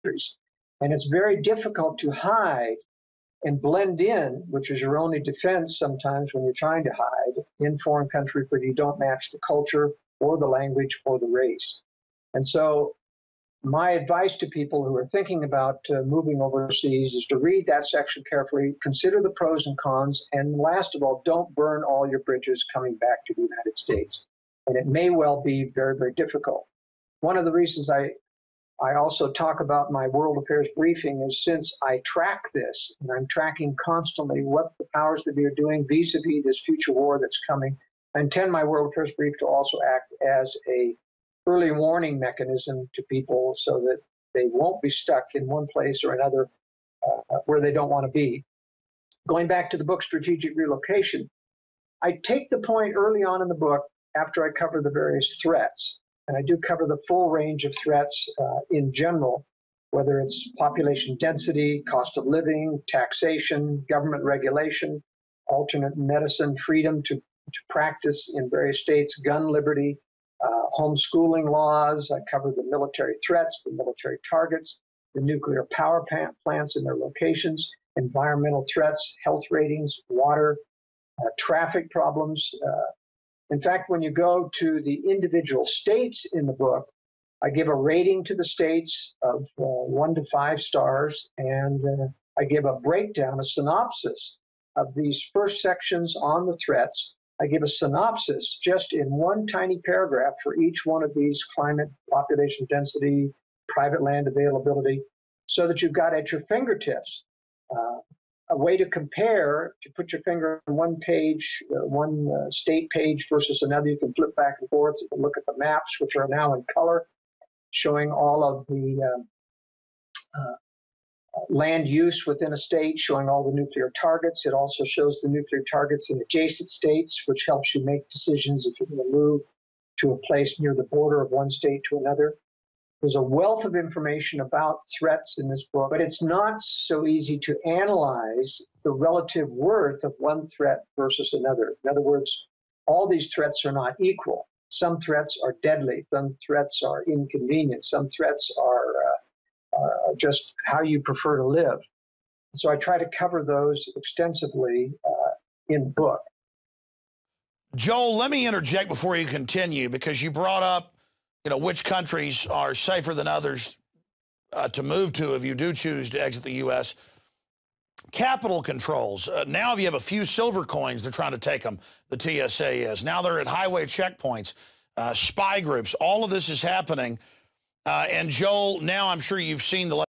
countries. And it's very difficult to hide and blend in, which is your only defense sometimes when you're trying to hide in foreign countries where you don't match the culture or the language or the race. And so my advice to people who are thinking about moving overseas is to read that section carefully, consider the pros and cons, and last of all, don't burn all your bridges coming back to the United States. And it may well be very, very difficult. One of the reasons I also talk about my World Affairs briefing is since I track this, and I'm tracking constantly what the powers that be are doing vis-a-vis this future war that's coming, I intend my World Affairs brief to also act as a early warning mechanism to people so that they won't be stuck in one place or another where they don't want to be. Going back to the book Strategic Relocation, I take the point early on in the book after I cover the various threats, and I do cover the full range of threats in general, whether it's population density, cost of living, taxation, government regulation, alternate medicine, freedom to practice in various states, gun liberty, homeschooling laws. I cover the military threats, the military targets, the nuclear power plants and their locations, environmental threats, health ratings, water, traffic problems. In fact, when you go to the individual states in the book, I give a rating to the states of 1 to 5 stars, and I give a breakdown, a synopsis of these first sections on the threats. I give a synopsis just in one tiny paragraph for each one of these: climate, population density, private land availability, so that you've got at your fingertips a way to compare, to put your finger on one page, one state page versus another. You can flip back and forth. You can look at the maps, which are now in color, showing all of the land use within a state, showing all the nuclear targets. It also shows the nuclear targets in adjacent states, which helps you make decisions if you're going to move to a place near the border of one state to another. There's a wealth of information about threats in this book, but it's not so easy to analyze the relative worth of one threat versus another. In other words, all these threats are not equal. Some threats are deadly, some threats are inconvenient, some threats are just how you prefer to live. So I try to cover those extensively in the book. Joel, let me interject before you continue, because you brought up, which countries are safer than others to move to if you do choose to exit the U.S. Capital controls. Now if you have a few silver coins, they're trying to take them, the TSA is. Now they're at highway checkpoints, spy groups. All of this is happening. And Joel, now I'm sure you've seen the